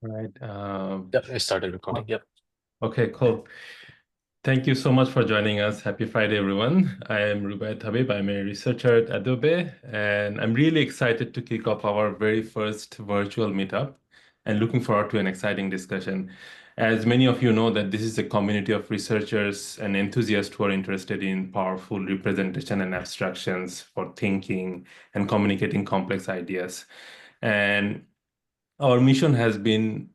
Right. Yep, I started recording. Yep. Okay, cool. Thank you so much for joining us. Happy Friday, everyone. I am Rubaiyat Habib. I'm a researcher at Adobe, and I'm really excited to kick off our very first virtual meetup and looking forward to an exciting discussion. As many of you know, that this is a community of researchers and enthusiasts who are interested in powerful representation and abstractions for thinking and communicating complex ideas. And our mission has been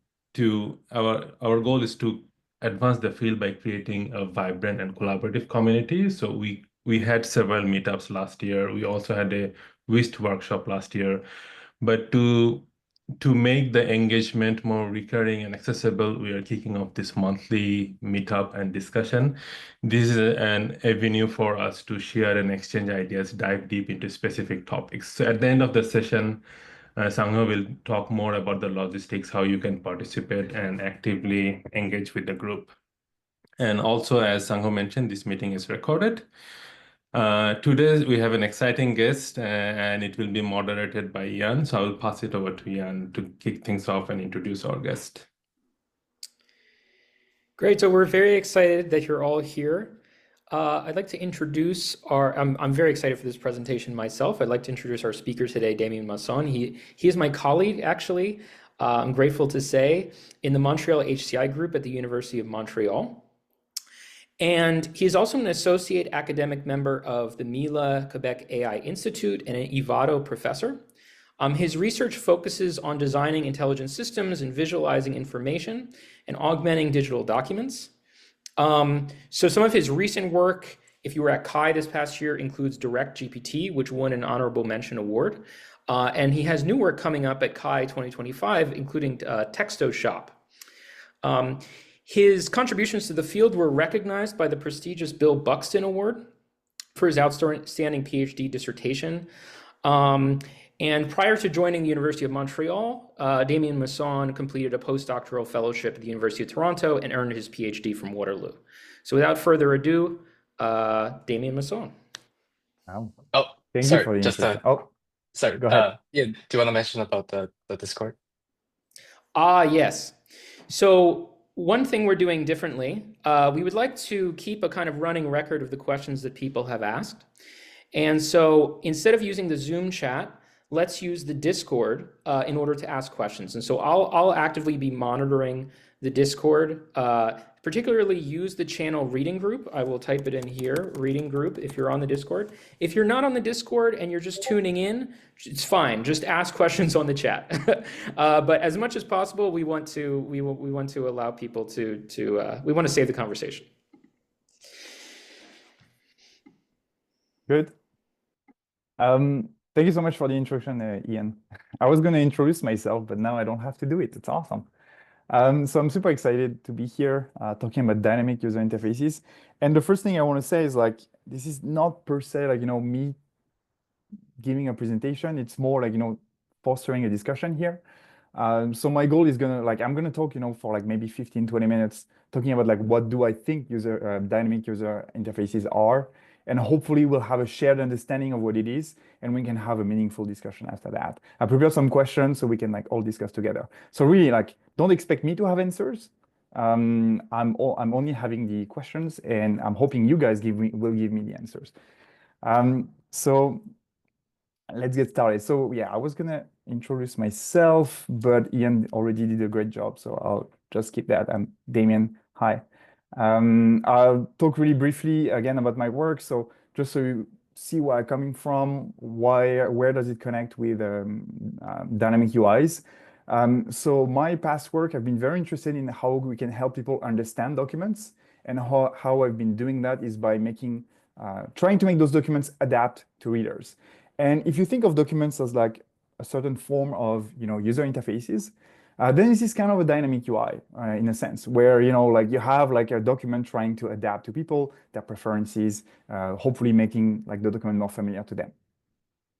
our goal is to advance the field by creating a vibrant and collaborative community. So we had several meetups last year. We also had a WIST workshop last year. But to make the engagement more recurring and accessible, we are kicking off this monthly meetup and discussion. This is an avenue for us to share and exchange ideas, dive deep into specific topics. So at the end of the session, Sangha will talk more about the logistics, how you can participate and actively engage with the group. And also, as Sangho mentioned, this meeting is recorded. Today, we have an exciting guest, and it will be moderated by Ian. So I will pass it over to Ian to kick things off and introduce our guest. Great. So we're very excited that you're all here. I'd like to introduce I'm very excited for this presentation myself. I'd like to introduce our speaker today, Damien Masson. He is my colleague, actually. I'm grateful to say, in the Montreal HCI group at the University of Montreal. And he's also an associate academic member of the Mila Quebec AI Institute and an IVADO professor. His research focuses on designing intelligent systems and visualizing information and augmenting digital documents. So some of his recent work, if you were at CHI this past year, includes Direct GPT, which won an honorable mention award. And he has new work coming up at CHI 2025, including Texto Shop. His contributions to the field were recognized by the prestigious Bill Buxton Award for his outstanding PhD dissertation. And prior to joining the University of Montreal, Damien Masson completed a postdoctoral fellowship at the University of Toronto and earned his PhD from Waterloo. So without further ado, Damien Masson. Wow. Oh, Thank you sorry. for the Just introduction. Oh, sorry. go ahead. Yeah. Do you want to mention about the Discord? Yes. So one thing we're doing differently, we would like to keep a kind of running record of the questions that people have asked. And so instead of using the Zoom chat, let's use the Discord in order to ask questions. And so I'll actively be monitoring the Discord, particularly use the channel reading group. I will type it in here, reading group, if you're on the Discord. If you're not on the Discord and you're just tuning in, it's fine. Just ask questions on the chat. But as much as possible, we want to allow people we want to save the conversation. Good. Thank you so much for the introduction, Ian. I was going to introduce myself, but now I don't have to do it. It's awesome. So I'm super excited to be here talking about dynamic user interfaces. And the first thing I want to say is like, this is not per se like, me giving a presentation. It's more like, fostering a discussion here. So my goal is I'm gonna talk, for like maybe 15, 20 minutes talking about like, what do I think dynamic user interfaces are? And hopefully we'll have a shared understanding of what it is, and we can have a meaningful discussion after that. I prepared some questions so we can like all discuss together. So really like, don't expect me to have answers. I'm only having the questions, and I'm hoping you guys will give me the answers. So let's get started. So yeah, I was gonna introduce myself, but Ian already did a great job, so I'll just skip that. I'm Damien. Hi. I'll talk really briefly again about my work. So just so you see where I'm coming from, where does it connect with dynamic UIs? So my past work, I've been very interested in how we can help people understand documents, and how I've been doing that is by trying to make those documents adapt to readers. And if you think of documents as like a certain form of user interfaces, then this is kind of a dynamic UI in a sense, where like you have like a document trying to adapt to people, their preferences, hopefully making like the document more familiar to them.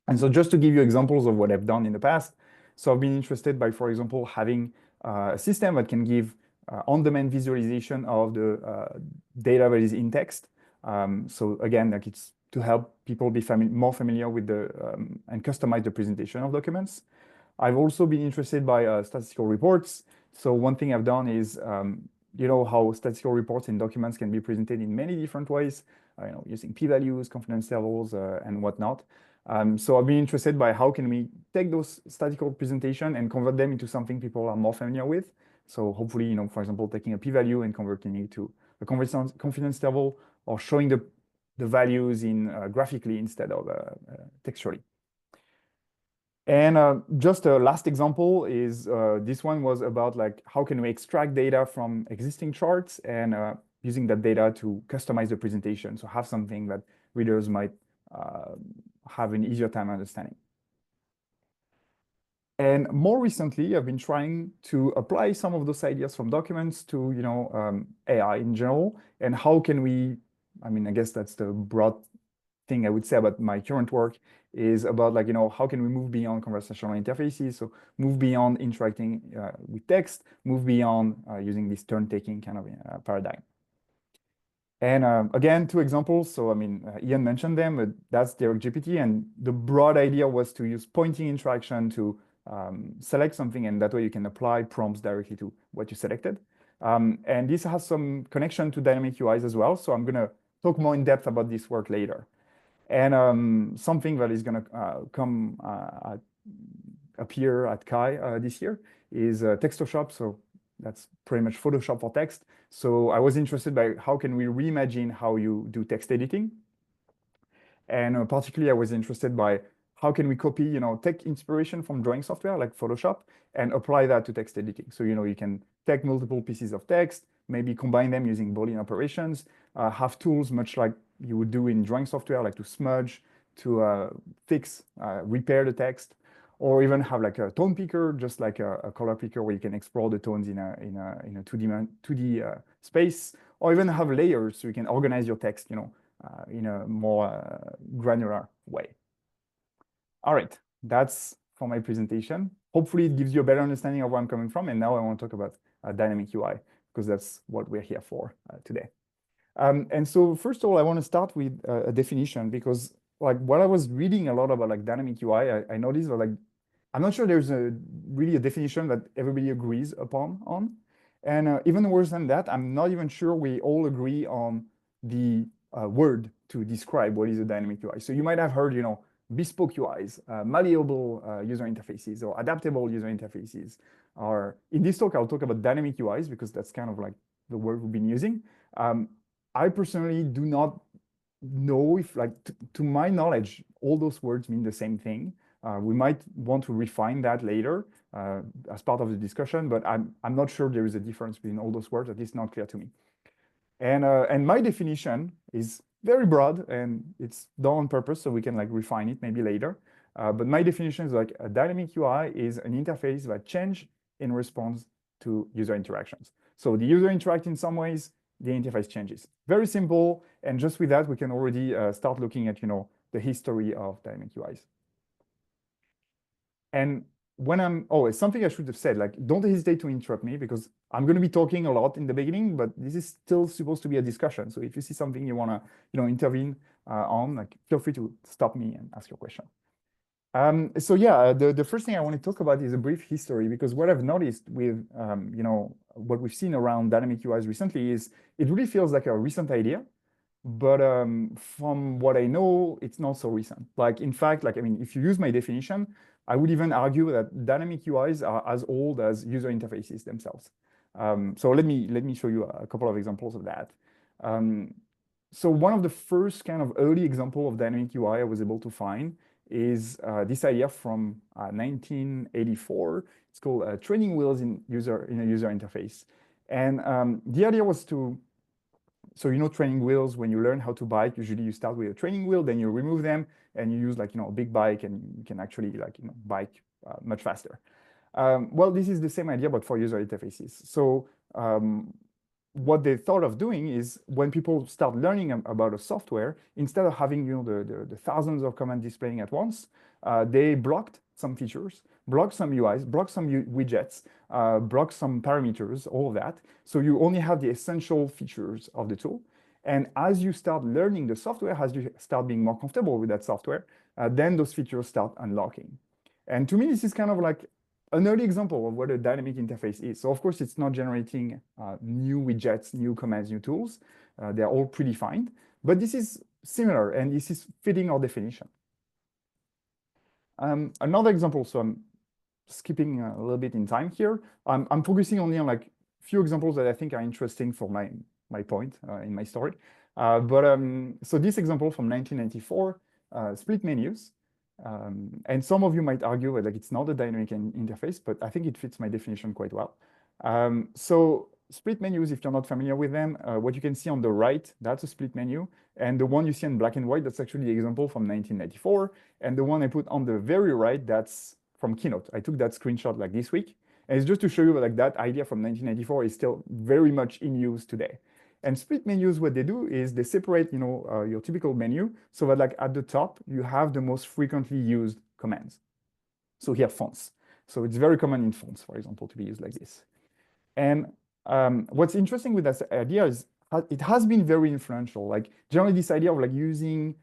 And so just to give you examples of what I've done in the past, so I've been interested by, for example, having a system that can give on-demand visualization of the data that is in text. So again, like it's to help people be more familiar with and customize the presentation of documents. I've also been interested by statistical reports. So one thing I've done is, you know how statistical reports in documents can be presented in many different ways, you know, using p-values, confidence intervals, and whatnot. So I've been interested by how can we take those statistical presentation and convert them into something people are more familiar with. So hopefully, you know, for example, taking a p-value and converting it to a confidence interval, or showing the values in graphically instead of textually. And just a last example is this one was about like how can we extract data from existing charts and using that data to customize the presentation, so have something that readers might have an easier time understanding. And more recently, I've been trying to apply some of those ideas from documents to, you know, AI in general. And how can we, I mean, I guess that's the broad thing I would say about my current work, is about like, you know, how can we move beyond conversational interfaces? So move beyond interacting with text, move beyond using this turn-taking kind of paradigm. And again, 2 examples. So I mean, Ian mentioned them, but that's DirectGPT. And the broad idea was to use pointing interaction to select something, and that way you can apply prompts directly to what you selected. And this has some connection to dynamic UIs as well. So I'm going to talk more in depth about this work later. And something that is going to appear at Kai this year is Textoshop. So that's pretty much Photoshop for text. So I was interested by how can we reimagine how you do text editing. And particularly, I was interested by how can we copy, you know, take inspiration from drawing software like Photoshop and apply that to text editing. So, you know, you can take multiple pieces of text, maybe combine them using Boolean operations, have tools much like you would do in drawing software, like to smudge, to fix, repair the text, or even have like a tone picker, just like a color picker where you can explore the tones in a 2D space, or even have layers so you can organize your text, you know, in a more granular way. All right, that's for my presentation. Hopefully it gives you a better understanding of where I'm coming from. And now I want to talk about dynamic UI, because that's what we're here for today. And so first of all, I want to start with a definition, because like while I was reading a lot about like dynamic UI, I noticed that like, I'm not sure there's really a definition that everybody agrees upon on. And even worse than that, I'm not even sure we all agree on the word to describe what is a dynamic UI. So you might have heard, you know, bespoke UIs, malleable user interfaces, or adaptable user interfaces. Or in this talk, I'll talk about dynamic UIs because that's kind of like the word we've been using. I personally do not know if, like, to my knowledge, all those words mean the same thing. We might want to refine that later as part of the discussion, but I'm not sure there is a difference between all those words. At least not clear to me. And my definition is very broad, and it's done on purpose so we can like refine it maybe later. But my definition is like a dynamic UI is an interface that changes in response to user interactions. So the user interacts in some ways, the interface changes. Very simple, and just with that, we can already start looking at, you know, the history of dynamic UIs. And when it's something I should have said, like, don't hesitate to interrupt me, because I'm going to be talking a lot in the beginning, but this is still supposed to be a discussion. So if you see something you want to, you know, intervene on, like, feel free to stop me and ask your question. So yeah, the first thing I want to talk about is a brief history, because what I've noticed with, you know, what we've seen around dynamic UIs recently is it really feels like a recent idea. But from what I know, it's not so recent. Like, in fact, like, I mean, if you use my definition, I would even argue that dynamic UIs are as old as user interfaces themselves. So let me show you a couple of examples of that. So one of the first kind of early example of dynamic UI I was able to find is this idea from 1984. It's called training wheels in a user interface. And the idea was to, so, you know, training wheels, when you learn how to bike, usually you start with a training wheel, then you remove them and you use, like, you know, a big bike, and you can actually, like, you know, bike much faster. Well, this is the same idea, but for user interfaces. So what they thought of doing is, when people start learning about a software, instead of having, you know, the thousands of commands displaying at once, they blocked some features, blocked some UIs, blocked some widgets, blocked some parameters, all of that. So you only have the essential features of the tool. And as you start learning the software, as you start being more comfortable with that software, then those features start unlocking. And to me, this is kind of like an early example of what a dynamic interface is. So of course, it's not generating new widgets, new commands, new tools. They're all predefined, but this is similar, and this is fitting our definition. Another example, so I'm skipping a little bit in time here. I'm focusing only on like few examples that I think are interesting for my point in my story. So this example from 1994, split menus. And some of you might argue like it's not a dynamic interface, but I think it fits my definition quite well. So split menus, if you're not familiar with them, what you can see on the right, that's a split menu. And the one you see in black and white, that's actually the example from 1994. And the one I put on the very right, that's from Keynote. I took that screenshot like this week. And it's just to show you like that idea from 1994 is still very much in use today. And split menus, what they do is they separate, your typical menu so that like at the top, you have the most frequently used commands. So here, fonts. So it's very common in fonts, for example, to be used like this. And what's interesting with this idea is it has been very influential. Like generally this idea of like using,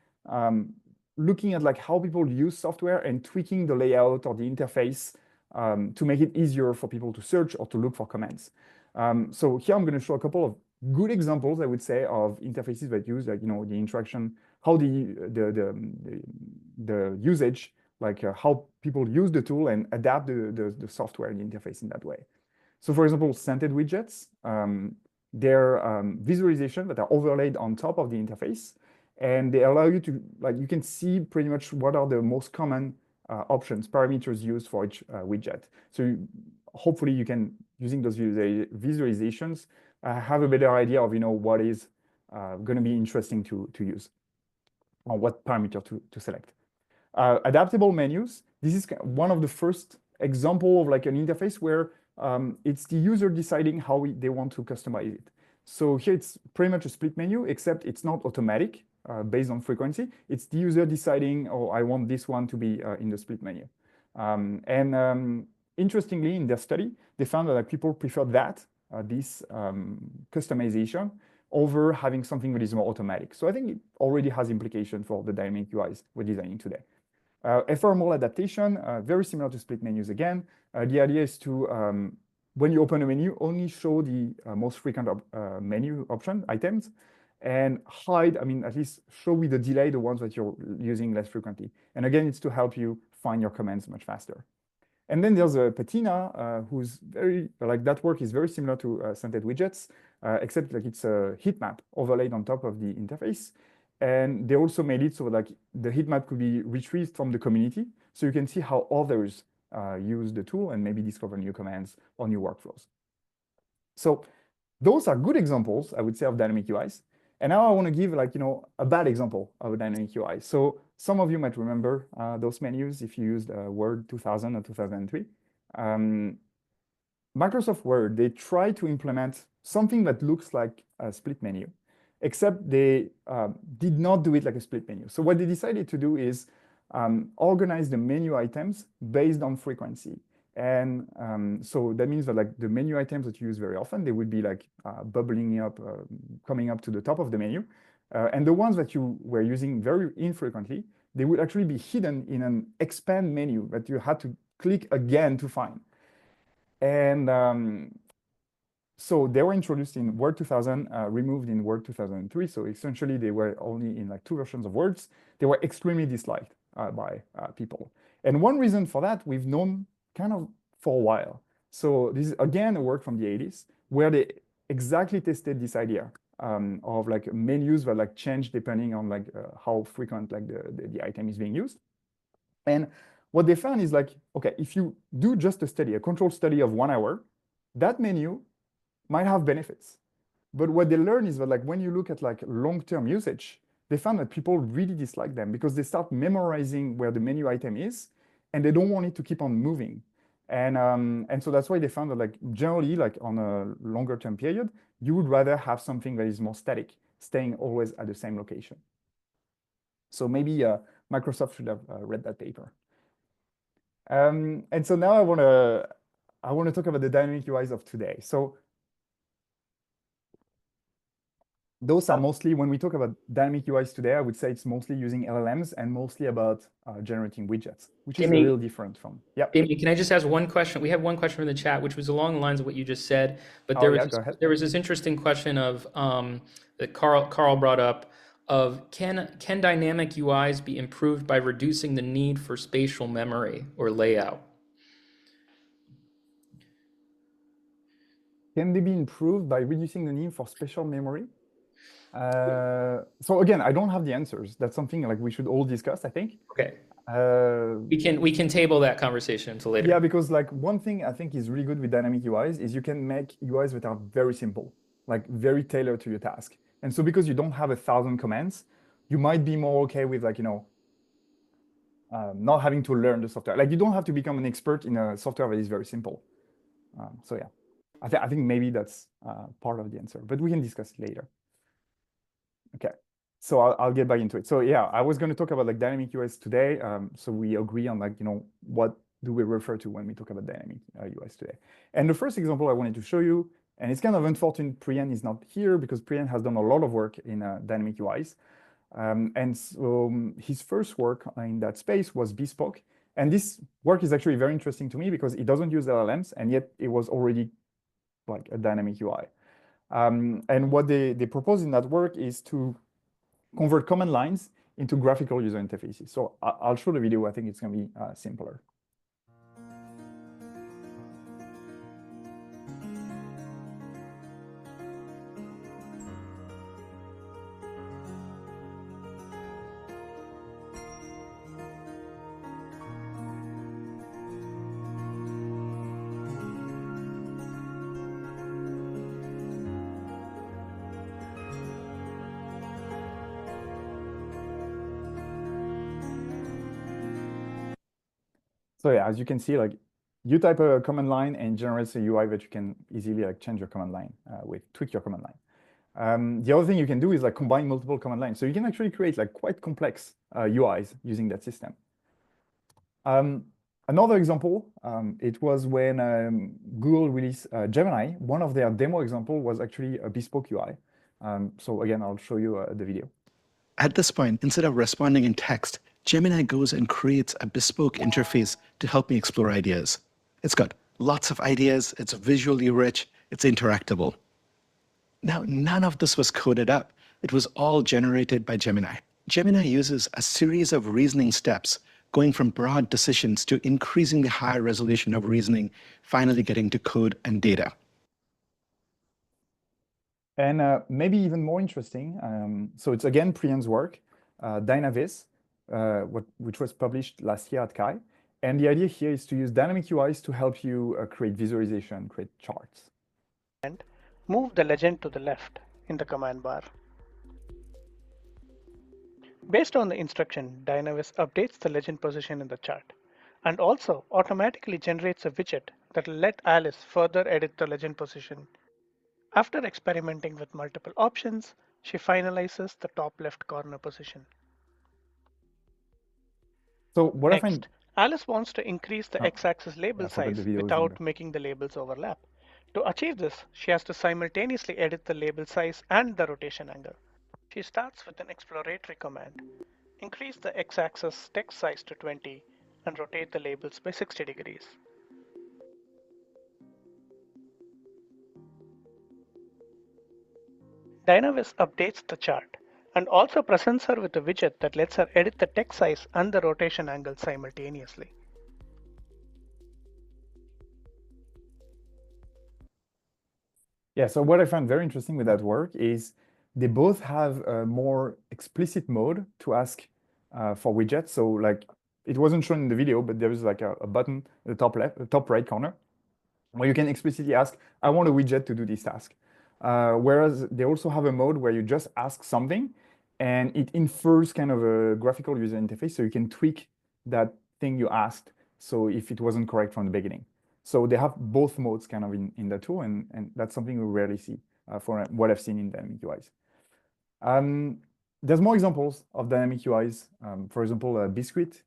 looking at like how people use software and tweaking the layout or the interface to make it easier for people to search or to look for commands. So here I'm going to show a couple of good examples, I would say, of interfaces that use like, the interaction, how the usage, like how people use the tool and adapt the software and the interface in that way. So for example, scented widgets, they're visualization that are overlaid on top of the interface. And they allow you to, like, you can see pretty much what are the most common options, parameters used for each widget. So hopefully you can, using those visualizations, have a better idea of, what is going to be interesting to use or what parameter to select. Adaptable menus. This is one of the first example of like an interface where it's the user deciding how they want to customize it. So here it's pretty much a split menu, except it's not automatic based on frequency. It's the user deciding, oh, I want this one to be in the split menu. Interestingly, in their study, they found that like, people prefer that, this customization, over having something that is more automatic. So I think it already has implication for the dynamic UIs we're designing today. Ephemeral adaptation, very similar to split menus again. The idea is to, when you open a menu, only show the most frequent menu option items and hide, at least show with a delay the ones that you're using less frequently. And again, it's to help you find your commands much faster. And then there's a Patina, who's very, like that work is very similar to scented widgets, except like it's a heat map overlaid on top of the interface. And they also made it so like the heat map could be retrieved from the community. So you can see how others use the tool and maybe discover new commands or new workflows. So those are good examples, I would say, of dynamic UIs. And now I want to give like, a bad example of a dynamic UI. So some of you might remember those menus if you used Word 2000 or 2003. Microsoft Word, they tried to implement something that looks like a split menu, except they did not do it like a split menu. So what they decided to do is organize the menu items based on frequency. And so that means that like the menu items that you use very often, they would be like bubbling up, coming up to the top of the menu. And the ones that you were using very infrequently, they would actually be hidden in an expand menu that you had to click again to find. And so they were introduced in Word 2000, removed in Word 2003. So essentially they were only in like 2 versions of words. They were extremely disliked by people. And one reason for that, we've known kind of for a while. So this is again a work from the 80s where they exactly tested this idea of like menus that like change depending on like how frequent like the item is being used. And what they found is like, okay, if you do just a study, a controlled study of 1 hour, that menu might have benefits. But what they learn is that like when you look at like long-term usage, they found that people really dislike them because they start memorizing where the menu item is and they don't want it to keep on moving. And so that's why they found that like generally like on a longer term period, you would rather have something that is more static, staying always at the same location. So maybe Microsoft should have read that paper. And so now I want to talk about the dynamic UIs of today. So those are mostly, when we talk about dynamic UIs today, I would say it's mostly using LLMs and mostly about generating widgets, which is a little different from, yeah. Damien, can I just ask one question? We have one question from the chat, which was along the lines of what you just said, but there was this interesting question of that Carl brought up of can dynamic UIs be improved by reducing the need for spatial memory or layout? Can they be improved by reducing the need for spatial memory? So again, I don't have the answers. That's something like we should all discuss, I think. Okay. We can table that conversation until later. Yeah, because like one thing I think is really good with dynamic UIs is you can make UIs that are very simple, like very tailored to your task. And so because you don't have 1,000 commands, you might be more okay with like, not having to learn the software. Like you don't have to become an expert in a software that is very simple. So yeah, I think maybe that's part of the answer, but we can discuss it later. Okay, so I'll get back into it. So yeah, I was going to talk about like dynamic UIs today. So we agree on like, what do we refer to when we talk about dynamic UIs today? And the first example I wanted to show you, and it's kind of unfortunate Priyan is not here because Priyan has done a lot of work in dynamic UIs. And so his first work in that space was bespoke. And this work is actually very interesting to me because it doesn't use LLMs, and yet it was already like a dynamic UI. And what they propose in that work is to convert command lines into graphical user interfaces. So I'll show the video. I think it's going to be simpler. So yeah, as you can see, like you type a command line and generates a UI that you can easily like change your command line with, tweak your command line. The other thing you can do is like combine multiple command lines. So you can actually create like quite complex UIs using that system. Another example, it was when Google released Gemini. One of their demo example was actually a bespoke UI. So again, I'll show you the video. At this point, instead of responding in text, Gemini goes and creates a bespoke interface to help me explore ideas. It's got lots of ideas, it's visually rich, it's interactable. Now, none of this was coded up. It was all generated by Gemini. Gemini uses a series of reasoning steps, going from broad decisions to increasingly higher resolution of reasoning, finally getting to code and data. And maybe even more interesting, so it's again Priyan's work, Dynavis, which was published last year at CHI. And the idea here is to use dynamic UIs to help you create visualization, create charts. And move the legend to the left in the command bar. Based on the instruction, Dynavis updates the legend position in the chart and also automatically generates a widget that will let Alice further edit the legend position. After experimenting with multiple options, she finalizes the top left corner position. So what Next, I find Alice wants to increase the x-axis label size without there. making the labels overlap. To achieve this, she has to simultaneously edit the label size and the rotation angle. She starts with an exploratory command. Increase the x-axis text size to 20 and rotate the labels by 60 degrees. Dynavis updates the chart and also presents her with a widget that lets her edit the text size and the rotation angle simultaneously. Yeah, so what I found very interesting with that work is they both have a more explicit mode to ask for widgets. So like it wasn't shown in the video, but there is like a button at the top left, the top right corner, where you can explicitly ask, I want a widget to do this task. Whereas they also have a mode where you just ask something and it infers kind of a graphical user interface. So you can tweak that thing you asked. So if it wasn't correct from the beginning. So they have both modes kind of in the tool, and that's something we rarely see for what I've seen in dynamic UIs. There's more examples of dynamic UIs. For example, Biscuit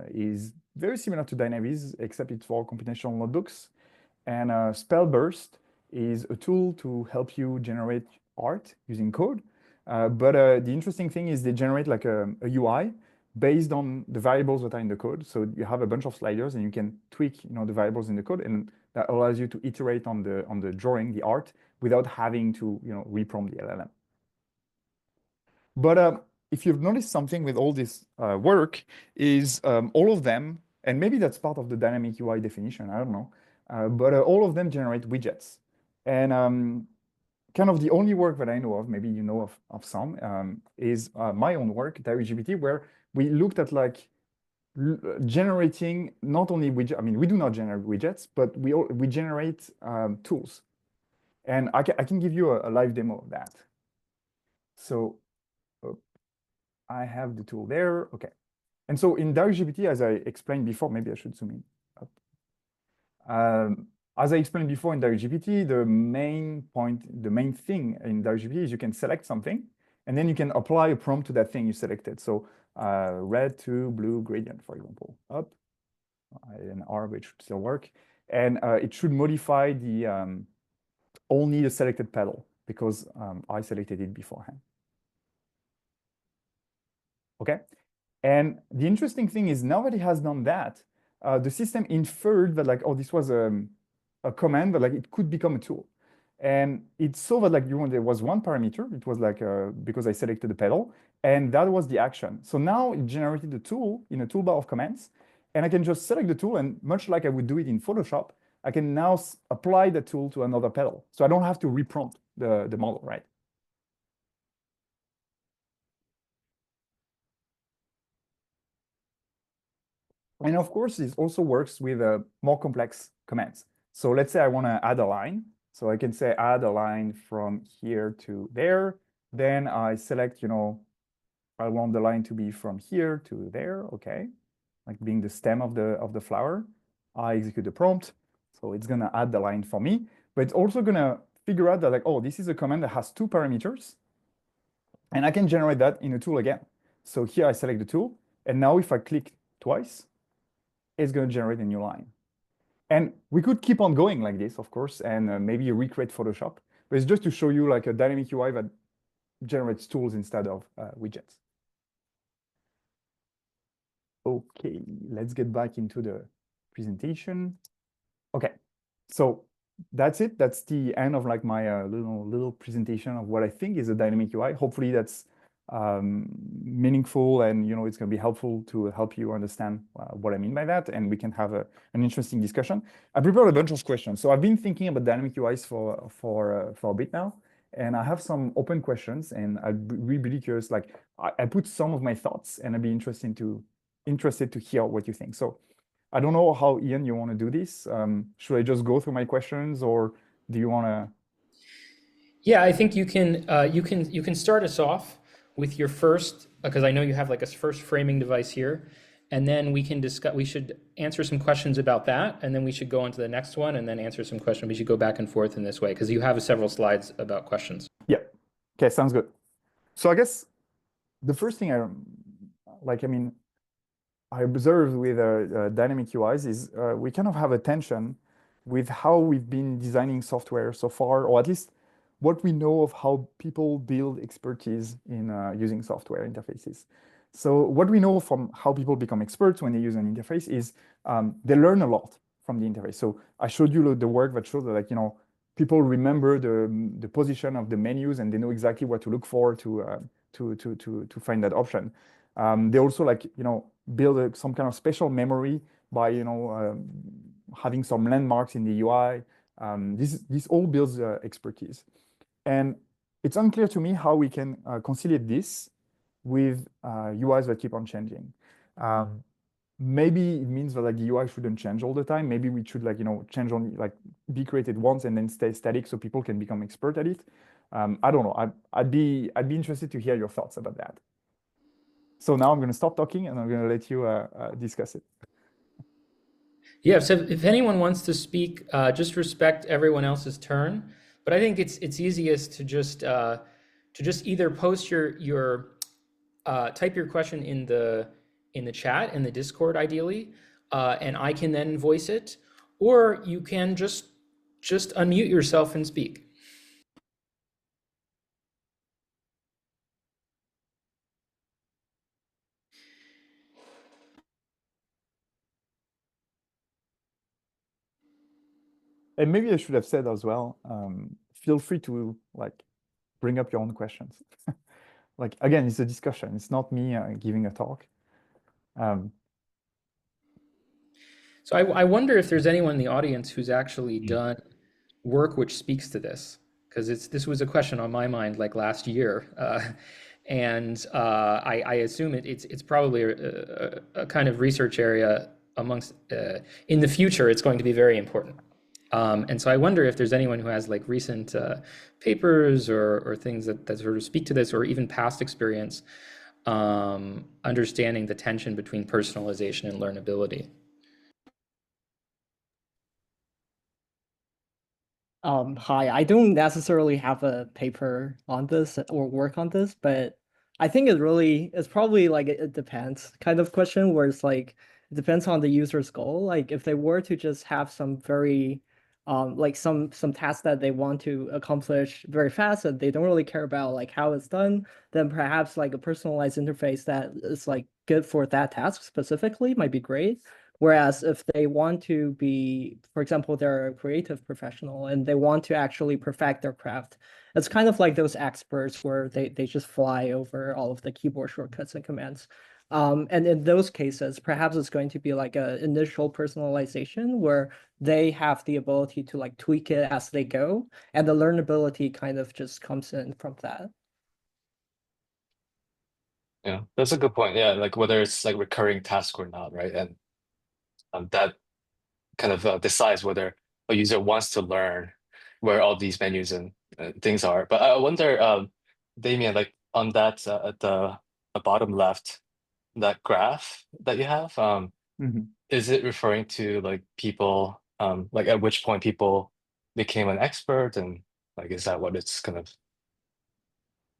is very similar to Dynavis, except it's for computational notebooks. And Spellburst is a tool to help you generate art using code. But the interesting thing is they generate like a UI based on the variables that are in the code. So you have a bunch of sliders and you can tweak, the variables in the code, and that allows you to iterate on the drawing, the art, without having to, reprompt the LLM. But if you've noticed something with all this work is all of them, and maybe that's part of the dynamic UI definition, I don't know, but all of them generate widgets. And kind of the only work that I know of, maybe you know of some, is my own work, DirectGPT, where we looked at like generating not only widgets. I mean, we do not generate widgets, but we generate tools. And I can give you a live demo of that. So I have the tool there. Okay. And so in DirectGPT, as I explained before, maybe I should zoom in up. As I explained before in DirectGPT, the main thing in DirectGPT is you can select something, and then you can apply a prompt to that thing you selected. So red to blue gradient, for example, up, an R, which should still work. And it should modify the only the selected petal, because I selected it beforehand. Okay. And the interesting thing is, now that it has done that, the system inferred that like, oh, this was a command, but like it could become a tool. And it saw that like there was one parameter. It was like because I selected the petal, and that was the action. So now it generated the tool in a toolbar of commands, and I can just select the tool, and much like I would do it in Photoshop, I can now apply the tool to another petal. So I don't have to reprompt the model, right? And of course, this also works with more complex commands. So let's say I want to add a line. So I can say add a line from here to there. Then I select, I want the line to be from here to there. Okay, like being the stem of the flower. I execute the prompt. So it's going to add the line for me. But it's also going to figure out that like, oh, this is a command that has 2 parameters. And I can generate that in a tool again. So here I select the tool. And now if I click twice, it's going to generate a new line. And we could keep on going like this, of course, and maybe recreate Photoshop. But it's just to show you like a dynamic UI that generates tools instead of widgets. Okay, let's get back into the presentation. Okay, so that's it. That's the end of like my little presentation of what I think is a dynamic UI. Hopefully that's meaningful, and it's going to be helpful to help you understand what I mean by that, and we can have an interesting discussion. I prepared a bunch of questions. So I've been thinking about dynamic UIs for a bit now, and I have some open questions, and I'd be really curious. Like I put some of my thoughts, and I'd be interested to hear what you think. So I don't know how, Ian, you want to do this. Should I just go through my questions, or do you want to? Yeah, I think you can start us off with your first, because I know you have like a first framing device here, and then we can discuss. We should answer some questions about that, and then we should go on to the next one, and then answer some questions. We should go back and forth in this way, because you have several slides about questions. Yeah. Okay, sounds good. So I guess the first thing I observed with dynamic UIs is we kind of have a tension with how we've been designing software so far, or at least what we know of how people build expertise in using software interfaces. So what we know from how people become experts when they use an interface is they learn a lot from the interface. So I showed you the work that showed that, like, people remember the position of the menus, and they know exactly what to look for to find that option. They also build some kind of special memory by having some landmarks in the UI. This all builds expertise. And it's unclear to me how we can conciliate this with UIs that keep on changing. Maybe it means that like the UI shouldn't change all the time. Maybe we should change only, be created once and then stay static so people can become expert at it. I don't know. I'd be interested to hear your thoughts about that. So now I'm going to stop talking and I'm going to let you discuss it. Yeah, so if anyone wants to speak, just respect everyone else's turn. But I think it's easiest to just either post your type your question in the chat in the Discord ideally, and I can then voice it, or you can just unmute yourself and speak. And maybe I should have said as well, feel free to like bring up your own questions. Like, again, it's a discussion. It's not me giving a talk. So I wonder if there's anyone in the audience who's actually done work which speaks to this, because this was a question on my mind like last year, and I assume it's probably a kind of research area amongst in the future. It's going to be very important, and so I wonder if there's anyone who has like recent papers or things that sort of speak to this, or even past experience understanding the tension between personalization and learnability. Hi, I don't necessarily have a paper on this or work on this, but I think it's probably like it depends kind of question where it's like it depends on the user's goal. Like if they were to just have some very like some tasks that they want to accomplish very fast and they don't really care about like how it's done, then perhaps like a personalized interface that is like good for that task specifically might be great. Whereas if they want to be, for example, they're a creative professional and they want to actually perfect their craft, it's kind of like those experts where they just fly over all of the keyboard shortcuts and commands. And in those cases, perhaps it's going to be like an initial personalization where they have the ability to like tweak it as they go, and the learnability kind of just comes in from that. Yeah, that's a good point. Yeah, like whether it's like recurring task or not, right? And that kind of decides whether a user wants to learn where all these menus and things are. But I wonder, Damien, like on that at the bottom left, that graph that you have, is it referring to like people, like at which point people became an expert, and like is that what it's kind of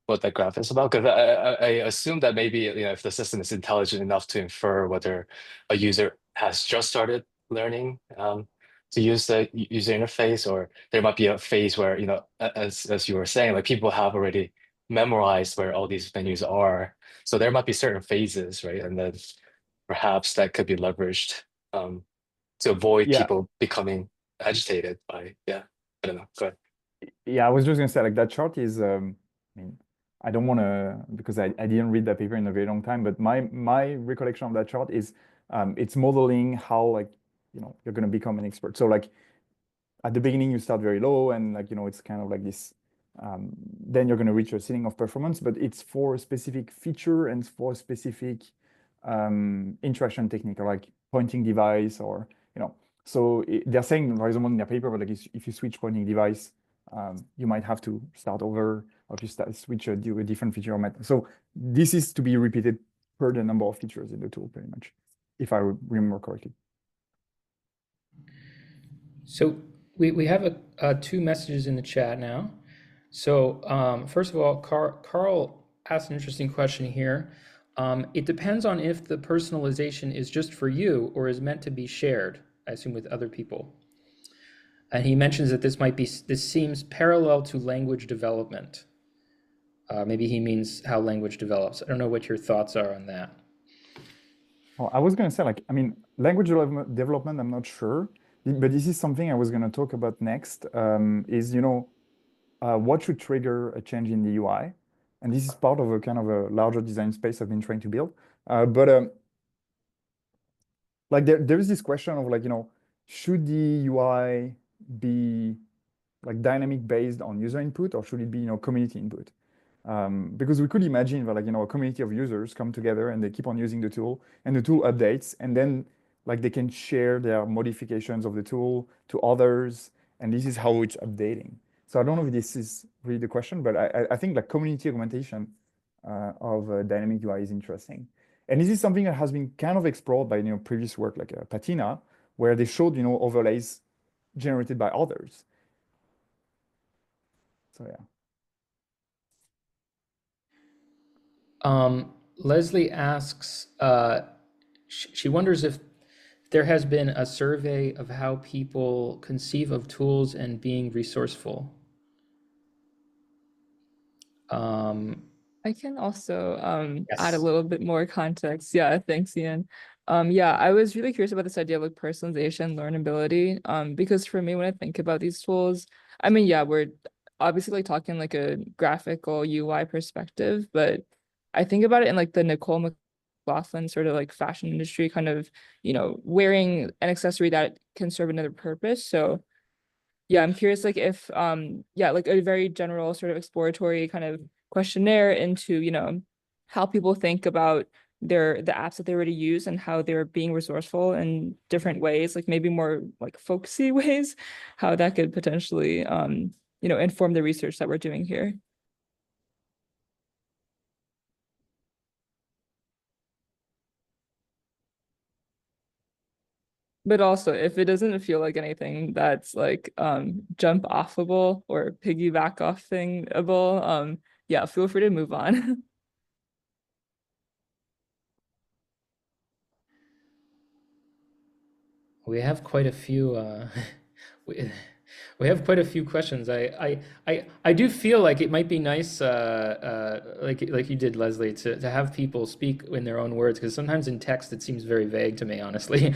what that graph is about? Because I assume that maybe, you know, if the system is intelligent enough to infer whether a user has just started learning to use the user interface, or there might be a phase where, you know, as you were saying, like people have already memorized where all these menus are. So there might be certain phases, right? And then perhaps that could be leveraged to avoid Yeah. people becoming agitated by, I don't know. Go ahead. Yeah, I was just gonna say like that chart is I mean, I don't want to, because I didn't read that paper in a very long time, but my recollection of that chart is it's modeling how like, you know, you're going to become an expert. So like at the beginning you start very low and like, you know, it's kind of like this, then you're going to reach a ceiling of performance, but it's for a specific feature and for a specific interaction technique, or like pointing device, or, you know, so they're saying, for example, in their paper, but like if you switch pointing device, you might have to start over, or if you switch a different feature or method. So this is to be repeated per the number of features in the tool, pretty much, if I remember correctly. So we have two messages in the chat now. So first of all, Carl asked an interesting question here. It depends on if the personalization is just for you or is meant to be shared, I assume, with other people. And he mentions that this seems parallel to language development. Maybe he means how language develops. I don't know what your thoughts are on that. Well, I was going to say, like, I mean, language development, I'm not sure, but this is something I was going to talk about next, is, you know, what should trigger a change in the UI? And this is part of a kind of a larger design space I've been trying to build. Like there is this question of like, you know, should the UI be like dynamic based on user input, or should it be, you know, community input? Because we could imagine that like, you know, a community of users come together and they keep on using the tool, and the tool updates, and then like they can share their modifications of the tool to others, and this is how it's updating. So I don't know if this is really the question, but I think like community augmentation of dynamic UI is interesting. And this is something that has been kind of explored by, you know, previous work like Patina, where they showed, you know, overlays generated by others. So yeah. Leslie asks, she wonders if there has been a survey of how people conceive of tools and being resourceful. I can also Yes. add a little bit more context. Yeah, thanks, Ian. Yeah, I was really curious about this idea of like personalization, learnability. Because for me, when I think about these tools, I mean, yeah, we're obviously like talking like a graphical UI perspective, but I think about it in like the Nicole McLaughlin sort of like fashion industry, kind of, wearing an accessory that can serve another purpose. So yeah, I'm curious like if yeah, like a very general sort of exploratory kind of questionnaire into, how people think about the apps that they already use and how they're being resourceful in different ways, like maybe more like folksy ways, how that could potentially inform the research that we're doing here. But also, if it doesn't feel like anything that's like jump offable or piggyback off thingable, yeah, feel free to move on. We have quite a few we, we have quite a few questions. I do feel like it might be nice like you did, Leslie, to have people speak in their own words, because sometimes in text it seems very vague to me, honestly.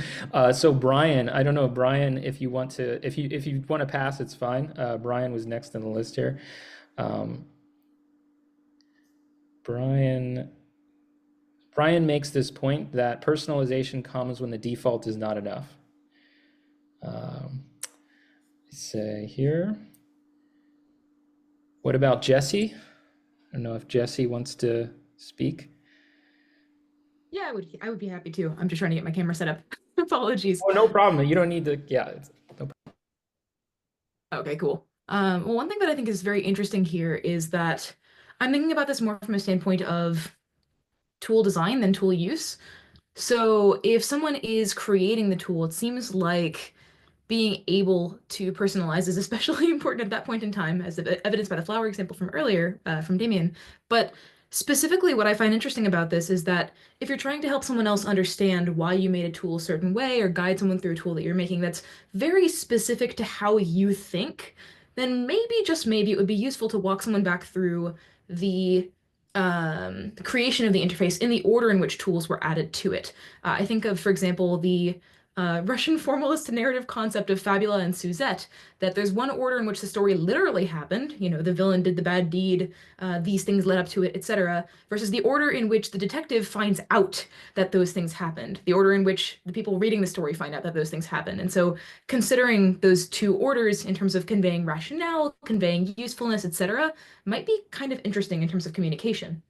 So Brian, I don't know, Brian, if you want to pass, it's fine. Brian was next on the list here. Brian makes this point that personalization comes when the default is not enough. Say here. What about Jesse? I don't know if Jesse wants to speak. Yeah, I would be happy to. I'm just trying to get my camera set up. Apologies. Oh, no problem. You don't need to. Yeah, no problem. Okay, cool. Well, one thing that I think is very interesting here is that I'm thinking about this more from a standpoint of tool design than tool use. So if someone is creating the tool, it seems like being able to personalize is especially important at that point in time, as evidenced by the flower example from earlier, from Damien. But specifically, what I find interesting about this is that if you're trying to help someone else understand why you made a tool a certain way, or guide someone through a tool that you're making that's very specific to how you think, then maybe, just maybe, it would be useful to walk someone back through the creation of the interface in the order in which tools were added to it. I think of, for example, the Russian formalist narrative concept of Fabula and Suzette, that there's one order in which the story literally happened, the villain did the bad deed, these things led up to it, etc., versus the order in which the detective finds out that those things happened, the order in which the people reading the story find out that those things happened. And so considering those two orders in terms of conveying rationale, conveying usefulness, etc., might be kind of interesting in terms of communication.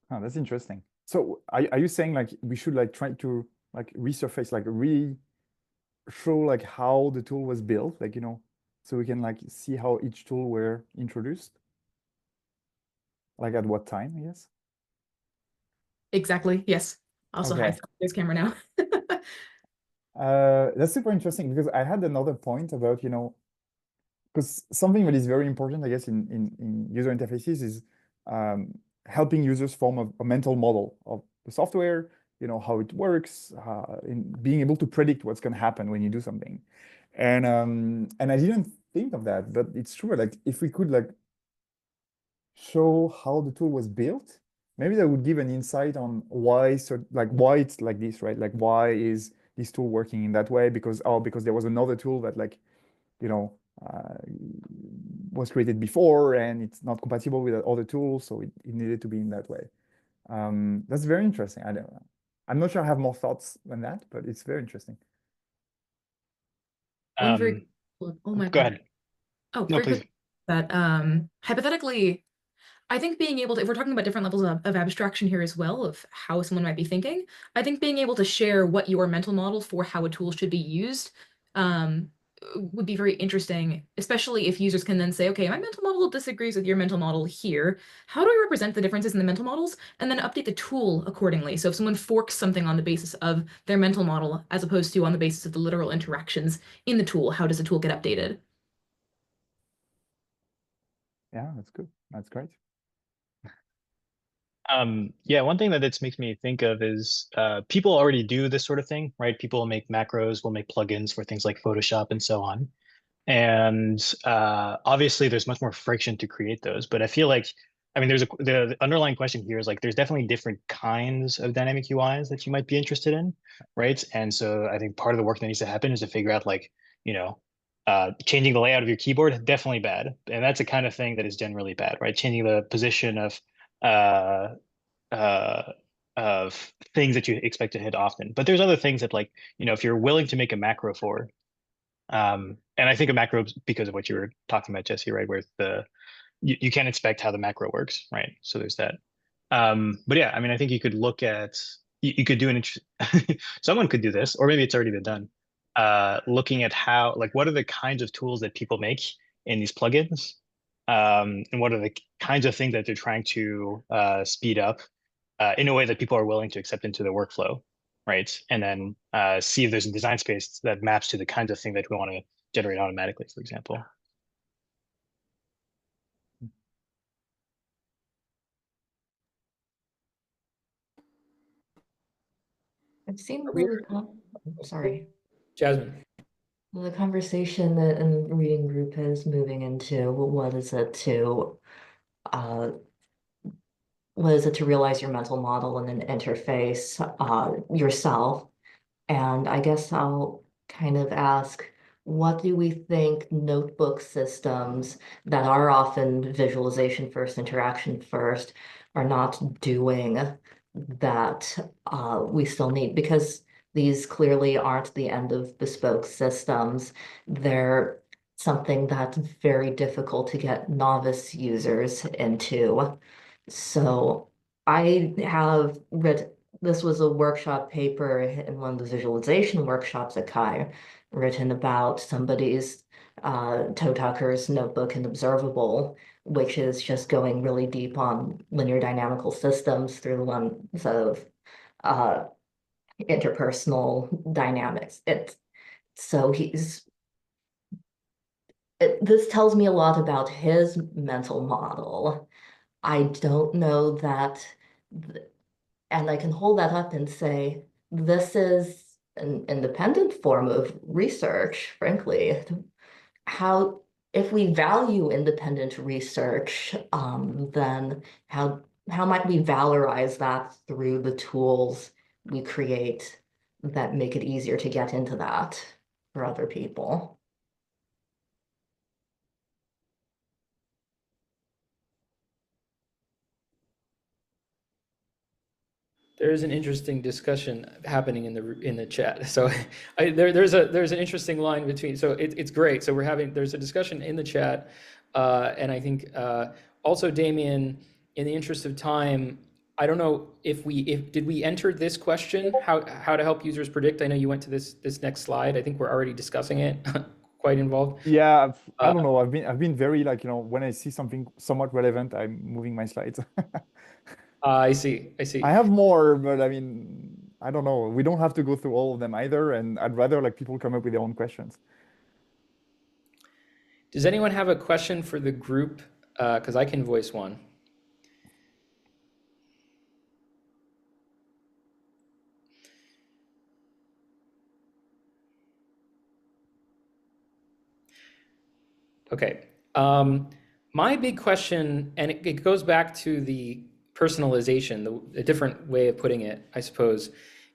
Oh, that's interesting. So are you saying like we should like try to like resurface, like really show like how the tool was built, like, so we can like see how each tool were introduced? Like at what time, I guess? Exactly, yes. Also, Okay. hi, there's camera now. That's super interesting, because I had another point about, because something that is very important, I guess, in user interfaces is helping users form a mental model of the software, how it works, in being able to predict what's going to happen when you do something. And I didn't think of that, but it's true. Like if we could like show how the tool was built, maybe that would give an insight on why it's like this, right? Like why is this tool working in that way? Because there was another tool that like, was created before and it's not compatible with other tools, so it needed to be in that way. That's very interesting. I'm not sure I have more thoughts than that, but it's very interesting. Oh my Go God. ahead. Oh, No, very please. quick. That hypothetically, I think being able to, if we're talking about different levels of abstraction here as well, of how someone might be thinking, I think being able to share what your mental model for how a tool should be used would be very interesting, especially if users can then say, okay, my mental model disagrees with your mental model here. How do I represent the differences in the mental models? And then update the tool accordingly. So if someone forks something on the basis of their mental model, as opposed to on the basis of the literal interactions in the tool, how does the tool get updated? Yeah, that's good. That's great. Yeah, one thing that this makes me think of is people already do this sort of thing, right? People will make macros, will make plugins for things like Photoshop and so on. And obviously there's much more friction to create those, but I feel like I mean, the underlying question here is like, there's definitely different kinds of dynamic UIs that you might be interested in, right? And so I think part of the work that needs to happen is to figure out like, changing the layout of your keyboard, definitely bad. And that's the kind of thing that is generally bad, right? Changing the position of things that you expect to hit often. But there's other things that like, if you're willing to make a macro for, and I think a macro, because of what you were talking about, Jesse, right? Where you can't expect how the macro works, right? So there's that. But yeah, I mean, I think you could look at, you could do someone could do this, or maybe it's already been done. Looking at how, like, what are the kinds of tools that people make in these plugins? And what are the kinds of things that they're trying to speed up in a way that people are willing to accept into the workflow, right? And then see if there's a design space that maps to the kinds of thing that we want to generate automatically, for example. It seemed we- sorry. Jasmine. The conversation that the reading group is moving into, what is it to realize your mental model in an interface yourself? And I guess I'll kind of ask, what do we think notebook systems that are often visualization first, interaction first, are not doing that we still need? Because these clearly aren't the end of bespoke systems. They're something that's very difficult to get novice users into. So I have read, this was a workshop paper in one of the visualization workshops at Kai, written about somebody's Toe Tucker's notebook and observable, which is just going really deep on linear dynamical systems through the lens of interpersonal dynamics. This tells me a lot about his mental model. I don't know that, and I can hold that up and say, this is an independent form of research, frankly. If we value independent research, then how might we valorize that through the tools we create that make it easier to get into that for other people? There is an interesting discussion happening in the chat. So there's an interesting line between. So it's great. So there's a discussion in the chat, and I think also Damien, in the interest of time, I don't know if did we enter this question, how to help users predict? I know you went to this next slide. I think we're already discussing it. Quite involved. Yeah, I don't know. I've been very like, when I see something somewhat relevant, I'm moving my slides. I see. I have more, but I mean, I don't know. We don't have to go through all of them either, and I'd rather like people come up with their own questions. Does anyone have a question for the group? Because I can voice one. Okay. My big question, and it goes back to the personalization, a different way of putting it, I suppose,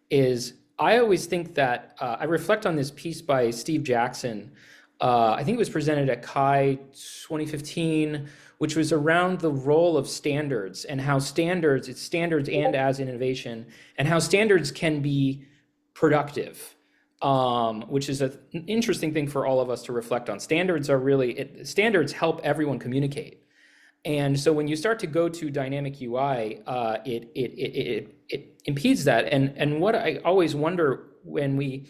is I always think that I reflect on this piece by Steve Jackson. I think it was presented at Kai 2015, which was around the role of standards and how it's standards and as innovation, and how standards can be productive. Which is an interesting thing for all of us to reflect on. Standards help everyone communicate. And so when you start to go to dynamic UI, it impedes that. And what I always wonder when we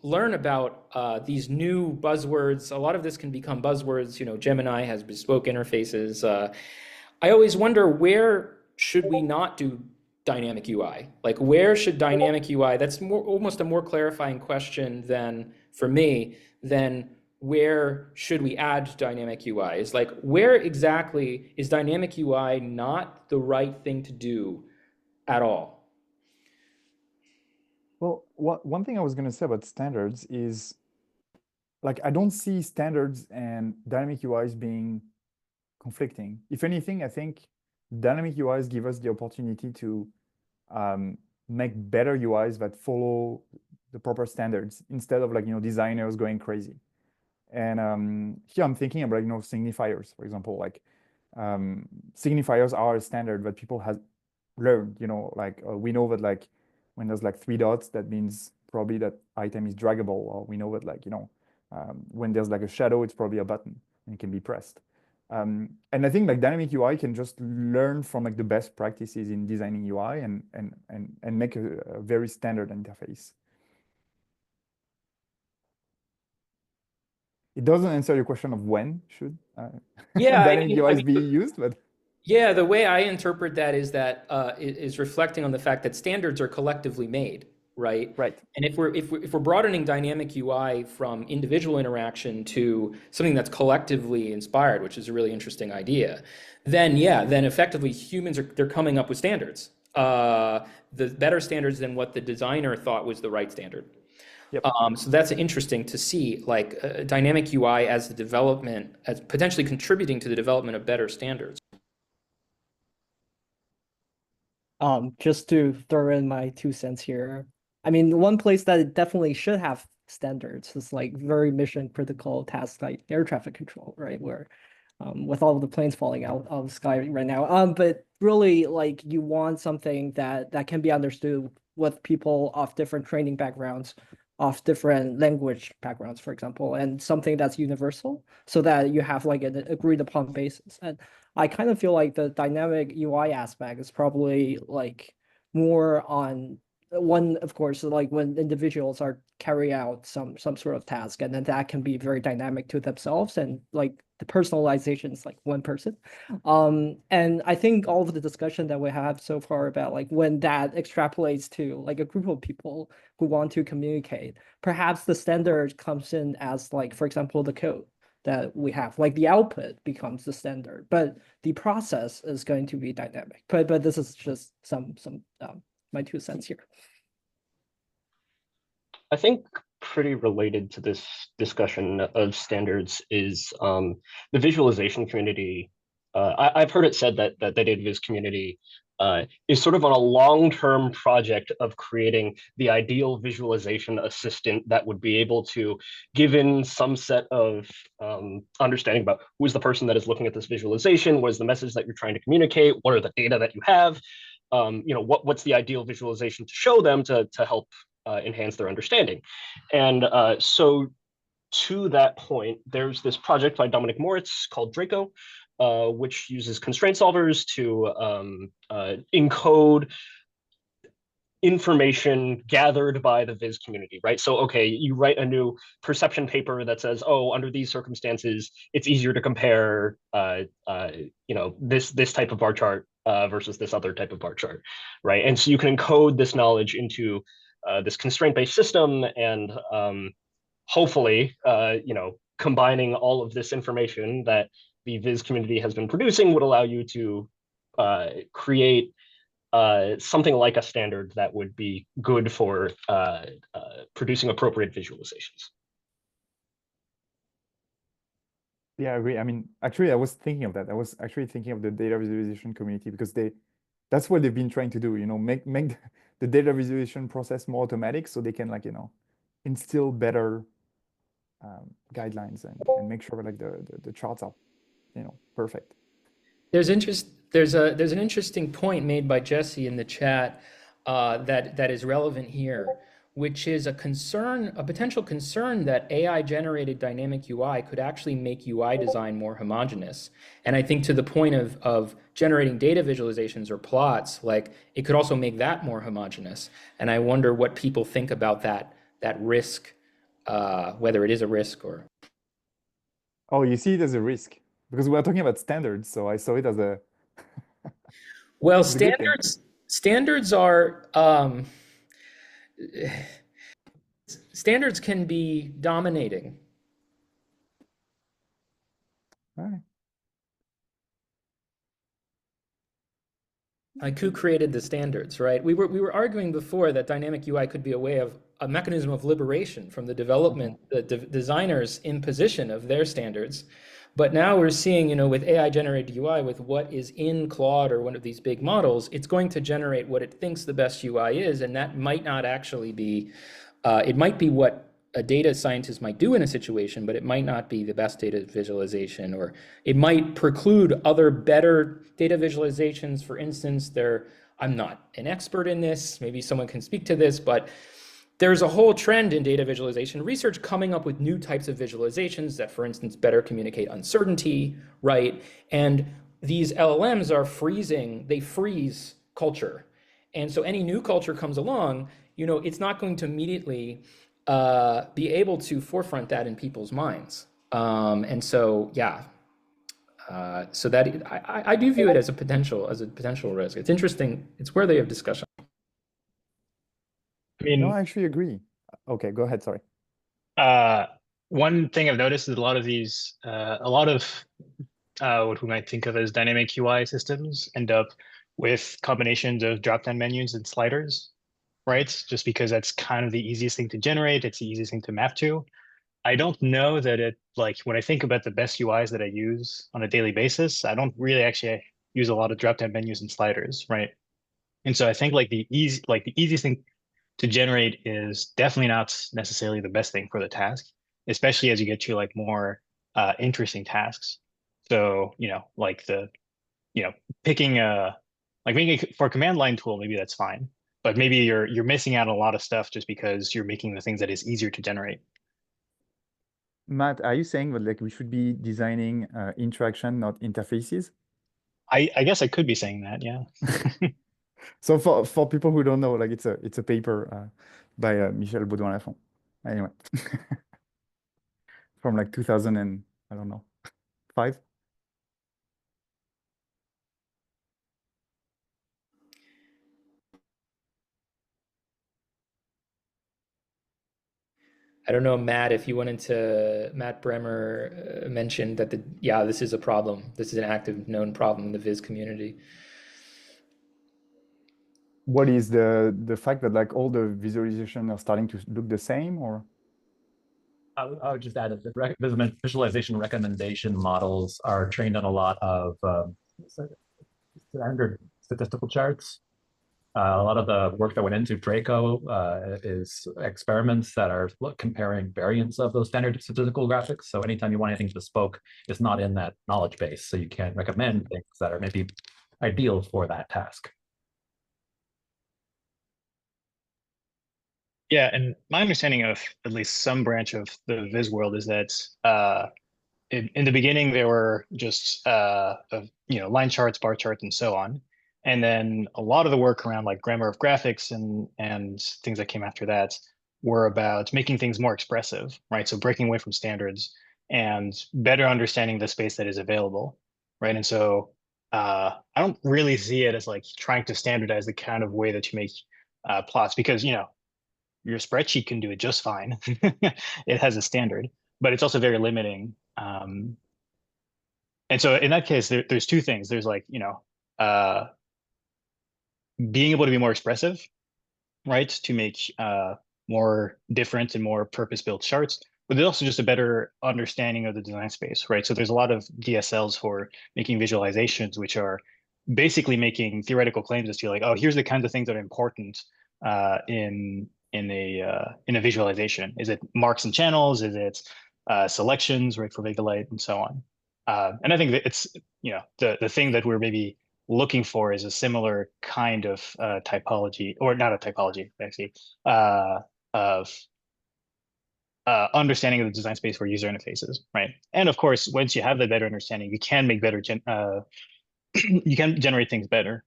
learn about these new buzzwords, a lot of this can become buzzwords. Gemini has bespoke interfaces. I always wonder, where should we not do dynamic UI? Like, where should dynamic UI, that's almost a more clarifying question for me than where should we add dynamic UI? Is like, where exactly is dynamic UI not the right thing to do at all? Well, one thing I was going to say about standards is, like, I don't see standards and dynamic UIs being conflicting. If anything, I think dynamic UIs give us the opportunity to make better UIs that follow the proper standards instead of like, designers going crazy. And here I'm thinking about, signifiers, for example, like signifiers are a standard that people have learned, like we know that like when there's like 3 dots, that means probably that item is draggable, or we know that like, when there's like a shadow, it's probably a button and it can be pressed. And I think like dynamic UI can just learn from like the best practices in designing UI and make a very standard interface. It doesn't answer your question of when should dynamic UIs be used, but yeah, the way I interpret that is that is reflecting on the fact that standards are collectively made, right? Right. And if we're broadening dynamic UI from individual interaction to something that's collectively inspired, which is a really interesting idea, then effectively humans they're coming up with standards, the better standards than what the designer thought was the right standard. Yep. So that's interesting to see, like dynamic UI as potentially contributing to the development of better standards. Just to throw in my 2 cents here. I mean, one place that it definitely should have standards is like very mission critical tasks like air traffic control, right? Where with all of the planes falling out of the sky right now. But really, like, you want something that can be understood with people of different training backgrounds, of different language backgrounds, for example, and something that's universal, so that you have like an agreed upon basis. And I kind of feel like the dynamic UI aspect is probably like more on one, of course, like when individuals are carrying out some sort of task, and then that can be very dynamic to themselves, and like the personalization is like one person. And I think all of the discussion that we have so far about like when that extrapolates to like a group of people who want to communicate, perhaps the standard comes in as like, for example, the code that we have, like the output becomes the standard, but the process is going to be dynamic. But this is just some my 2 cents here. I think pretty related to this discussion of standards is the visualization community. I've heard it said that the data viz community is sort of on a long-term project of creating the ideal visualization assistant that would be able to, given some set of understanding about who is the person that is looking at this visualization, what is the message that you're trying to communicate, what are the data that you have, what's the ideal visualization to show them to help enhance their understanding. And so to that point, there's this project by Dominic Moritz called Draco, which uses constraint solvers to encode information gathered by the Viz community, right? So, okay, you write a new perception paper that says, oh, under these circumstances, it's easier to compare, this type of bar chart versus this other type of bar chart, right? And so you can encode this knowledge into this constraint-based system, and hopefully, combining all of this information that the Viz community has been producing would allow you to create something like a standard that would be good for producing appropriate visualizations. Yeah, I agree. I mean, actually, I was thinking of that. I was actually thinking of the data visualization community, because that's what they've been trying to do, make the data visualization process more automatic, so they can instill better guidelines and make sure like the charts are perfect. There's an interesting point made by Jesse in the chat that is relevant here, which is a potential concern that AI generated dynamic UI could actually make UI design more homogeneous. And I think to the point of generating data visualizations or plots, like it could also make that more homogeneous. And I wonder what people think about that risk, whether it is a risk or. Oh, you see it as a risk, because we're talking about standards, so I saw it as a. Well, standards are. Standards can be dominating. All right. Like, who created the standards, right? We were arguing before that dynamic UI could be a mechanism of liberation from the development, the designers' imposition of their standards. But now we're seeing, you know, with AI generated UI, with what is in Claude or one of these big models, it's going to generate what it thinks the best UI is, and that might not actually be, it might be what a data scientist might do in a situation, but it might not be the best data visualization, or it might preclude other better data visualizations. For instance, I'm not an expert in this, maybe someone can speak to this, but there's a whole trend in data visualization research coming up with new types of visualizations that, for instance, better communicate uncertainty, right? And these LLMs are they freeze culture. And so any new culture comes along, you know, it's not going to immediately be able to forefront that in people's minds. And so, yeah, so that I do view it as a potential risk. It's interesting. It's worthy of discussion. I mean, No, I actually agree. Okay, go ahead. Sorry. one thing I've noticed is a lot of these, what we might think of as dynamic UI systems end up with combinations of drop-down menus and sliders, right? Just because that's kind of the easiest thing to generate. It's the easiest thing to map to. I don't know that when I think about the best UIs that I use on a daily basis, I don't really actually use a lot of drop-down menus and sliders, right? And so I think the easiest thing to generate is definitely not necessarily the best thing for the task, especially as you get to more interesting tasks. So, picking for a command line tool, maybe that's fine, but maybe you're missing out on a lot of stuff just because you're making the things that is easier to generate. Matt, are you saying that we should be designing interaction, not interfaces? I guess I could be saying that, yeah. So for people who don't know, it's a paper by Michel Baudouin-Lafont. Anyway, from 2000 and I don't know, 5. I don't know, Matt, if you wanted to, Matt Bremer mentioned that this is a problem. This is an active known problem in the Viz community. What is the fact that all the visualization are starting to look the same, or? I would just add that the visualization recommendation models are trained on a lot of standard statistical charts. A lot of the work that went into Draco is experiments that are comparing variants of those standard statistical graphics. So anytime you want anything bespoke, it's not in that knowledge base. So you can't recommend things that are maybe ideal for that task. Yeah, and my understanding of at least some branch of the Viz world is that in the beginning there were just line charts, bar charts, and so on. And then a lot of the work around grammar of graphics and things that came after that were about making things more expressive, right? So breaking away from standards and better understanding the space that is available, right? And so I don't really see it as trying to standardize the kind of way that you make plots, because your spreadsheet can do it just fine. It has a standard, but it's also very limiting. And so in that case, there's two things. There's being able to be more expressive, right? To make more different and more purpose-built charts, but there's also just a better understanding of the design space, right? So there's a lot of DSLs for making visualizations, which are basically making theoretical claims as to oh, here's the kinds of things that are important in a visualization. Is it marks and channels? Is it selections, right, for Vega Light and so on? And I think that it's the thing that we're maybe looking for is a similar kind of typology, or not a typology actually, of understanding of the design space for user interfaces, right? And of course, once you have that better understanding, you can make better you can generate things better.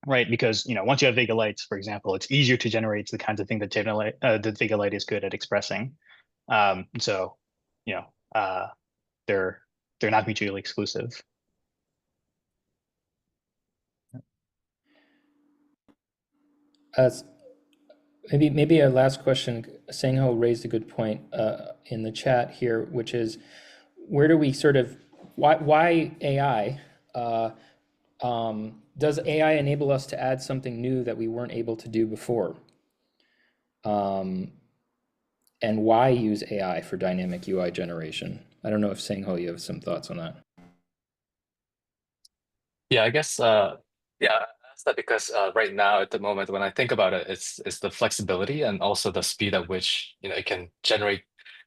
Right, because once you have Vega Lights, for example, it's easier to generate the kinds of thing that Vega Light is good at expressing. So, they're not mutually exclusive. Maybe a last question. Sangho raised a good point in the chat here, which is where do we why AI? Does AI enable us to add something new that we weren't able to do before? And why use AI for dynamic UI generation? I don't know if Sang-Ho, you have some thoughts on that. Yeah, I guess yeah, that's that because right now at the moment when I think about it, it's the flexibility and also the speed at which it can generate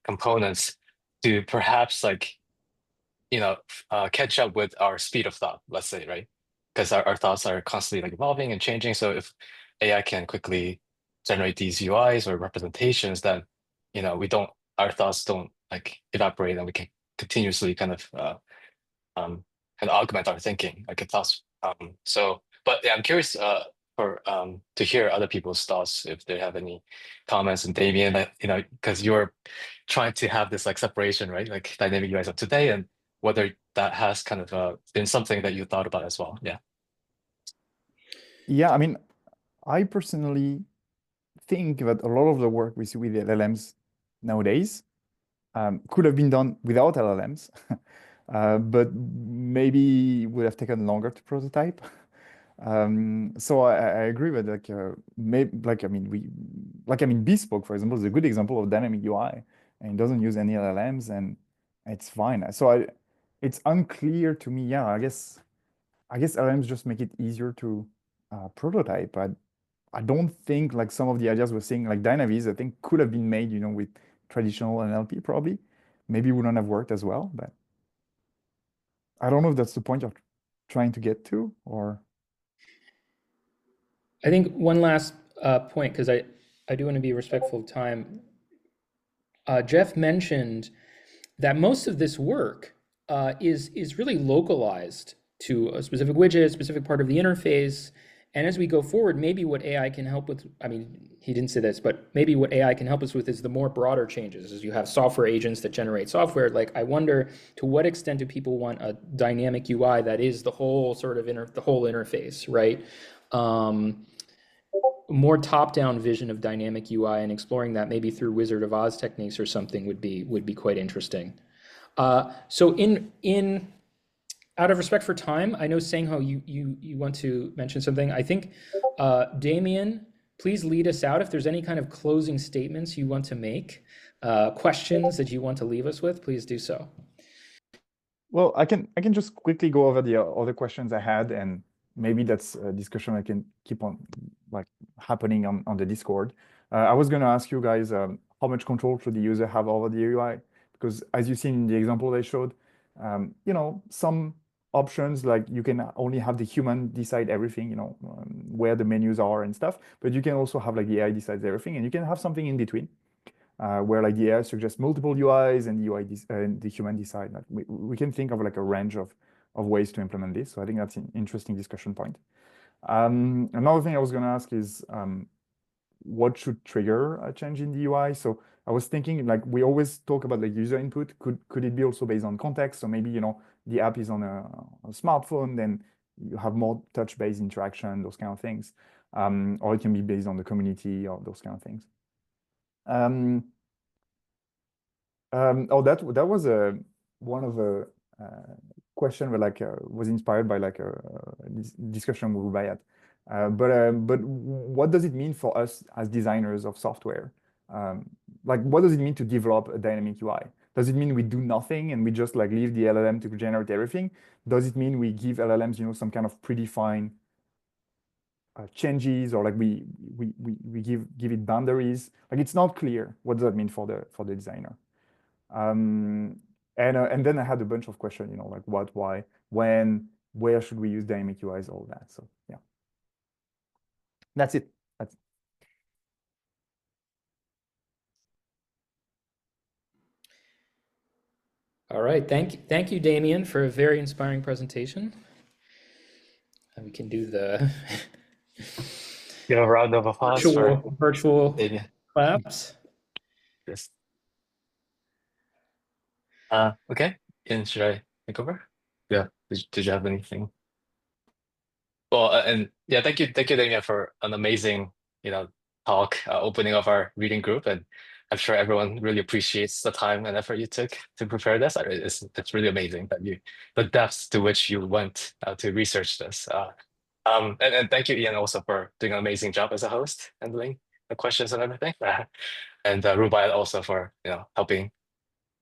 components to perhaps like catch up with our speed of thought, let's say, right? Because our thoughts are constantly like evolving and changing. So if AI can quickly generate these UIs or representations, then our thoughts don't like evaporate, and we can continuously um, kind of augment our thinking, like a thoughts. But yeah, I'm curious to hear other people's thoughts if they have any comments. And Damien, because you're trying to have this like separation, right? Like dynamic UIs of today, and whether that has kind of been something that you thought about as well. Yeah. Yeah, I mean, I personally think that a lot of the work we see with the LLMs nowadays could have been done without LLMs, but maybe would have taken longer to prototype. So I agree with maybe Bespoke, for example, is a good example of dynamic UI, and it doesn't use any LLMs, and it's fine. So it's unclear to me. Yeah, I guess LLMs just make it easier to prototype. But I don't think like some of the ideas we're seeing, like Dynaviz, I think could have been made, with traditional NLP probably. Maybe wouldn't have worked as well, but I don't know if that's the point you're trying to get to, or. I think one last point, because I do want to be respectful of time. Jeff mentioned that most of this work is really localized to a specific widget, specific part of the interface. And as we go forward, maybe what AI can help with, I mean, he didn't say this, but maybe what AI can help us with is the more broader changes. As you have software agents that generate software, like I wonder to what extent do people want a dynamic UI that is the whole sort of the whole interface, right? More top-down vision of dynamic UI, and exploring that maybe through Wizard of Oz techniques or something would be quite interesting. So in out of respect for time, I know Sang-Ho, you want to mention something. I think Damien, please lead us out. If there's any kind of closing statements you want to make, questions that you want to leave us with, please do so. Well, I can just quickly go over the other questions I had, and maybe that's a discussion I can keep on like happening on the Discord. I was going to ask you guys how much control should the user have over the UI? Because as you seen in the example I showed, some options like you can only have the human decide everything, where the menus are and stuff, but you can also have like the AI decides everything, and you can have something in between. Where like the AI suggests multiple UIs and the human decide. Like we can think of like a range of ways to implement this. So I think that's an interesting discussion point. Another thing I was going to ask is what should trigger a change in the UI? So I was thinking like we always talk about like user input. Could it be also based on context? So maybe the app is on a smartphone, then you have more touch-based interaction, those kind of things, or it can be based on the community or those kind of things. That was one of the question that was inspired by like a discussion with Rubaiyat. But what does it mean for us as designers of software? Like what does it mean to develop a dynamic UI? Does it mean we do nothing and we just like leave the LLM to generate everything? Does it mean we give LLMs some kind of predefined changes, or like we give it boundaries? Like it's not clear. What does that mean for the designer? And then I had a bunch of questions, like what, why, when, where should we use dynamic UIs, all that. So yeah, that's it. All right, thank you, Damien, for a very inspiring presentation. And we can do the Give a round of applause virtual Damien. claps. Yes. Okay. Ian, should I take over? Yeah. Did you have anything? Well, and yeah, thank you, Damien, for an amazing, talk, opening of our reading group, and I'm sure everyone really appreciates the time and effort you took to prepare this. It's really amazing that the depths to which you went to research this. And thank you, Ian, also for doing an amazing job as a host, handling the questions and everything, and Rubaiyat also for helping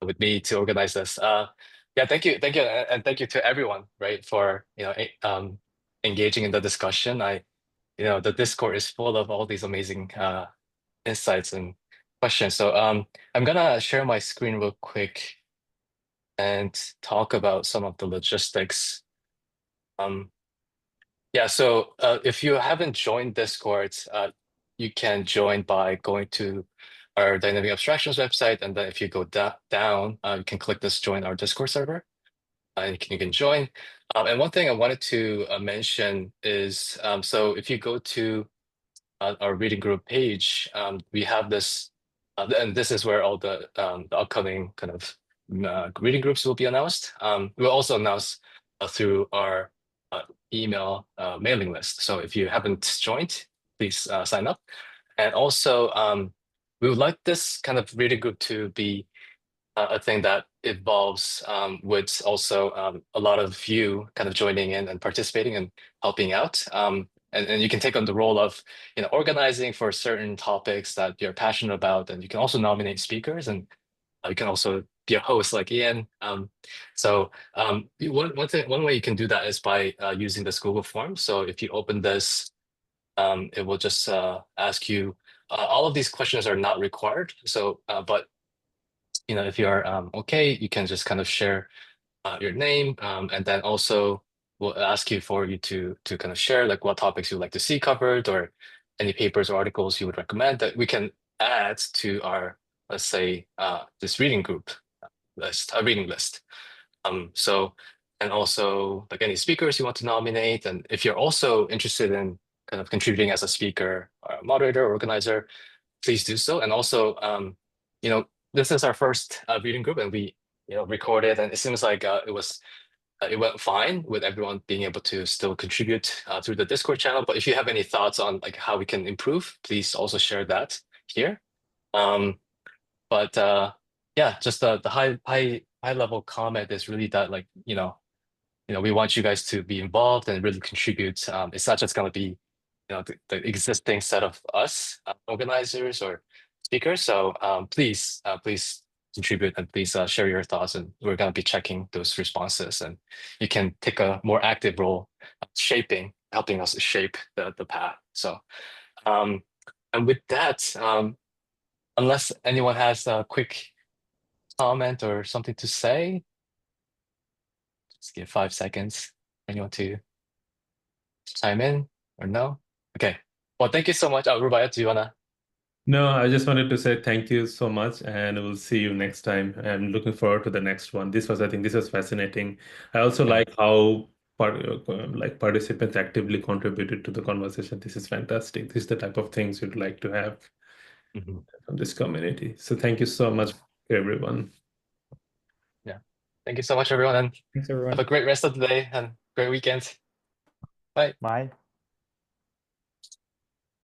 with me to organize this. Yeah, thank you, and thank you to everyone, right, for engaging in the discussion. The Discord is full of all these amazing insights and questions. So I'm gonna share my screen real quick and talk about some of the logistics. Yeah, so if you haven't joined Discord, you can join by going to our Dynamic Abstractions website, and then if you go down, you can click this join our Discord server, and you can join. And one thing I wanted to mention is, so if you go to our reading group page, we have this, and this is where all the upcoming kind of reading groups will be announced. We'll also announce through our email mailing list. So if you haven't joined, please sign up. And also, we would like this kind of reading group to be a thing that evolves with also a lot of you kind of joining in and participating and helping out. And you can take on the role of organizing for certain topics that you're passionate about, and you can also nominate speakers, and you can also be a host like Ian. So one way you can do that is by using this Google form. So if you open this, it will just ask you. All of these questions are not required. So, but if you are okay, you can just kind of share your name, and then also we'll ask you to kind of share like what topics you'd like to see covered, or any papers or articles you would recommend that we can add to our, let's say, this reading group list, a reading list. So, and also like any speakers you want to nominate, and if you're also interested in kind of contributing as a speaker or a moderator or organizer, please do so. And also, this is our first reading group, and we recorded, and it seems like it went fine with everyone being able to still contribute through the Discord channel. But if you have any thoughts on like how we can improve, please also share that here. But yeah, just the high level comment is really that like we want you guys to be involved and really contribute. It's not just going to be the existing set of us organizers or speakers. So please contribute, and please share your thoughts, and we're going to be checking those responses, and you can take a more active role helping us shape the path. So and with that, unless anyone has a quick comment or something to say, just give 5 seconds. Anyone to chime in or no? Okay. Well, thank you so much. Rubaiyat, do you wanna? No, I just wanted to say thank you so much, and we'll see you next time. I'm looking forward to the next one. I think this was fascinating. I also like how participants actively contributed to the conversation. This is fantastic. This is the type of things we'd like to have from this community. So thank you so much, everyone. Yeah. Thank you so much, everyone, and Thanks, everyone. have a great rest of the day and great weekend. Bye. Bye.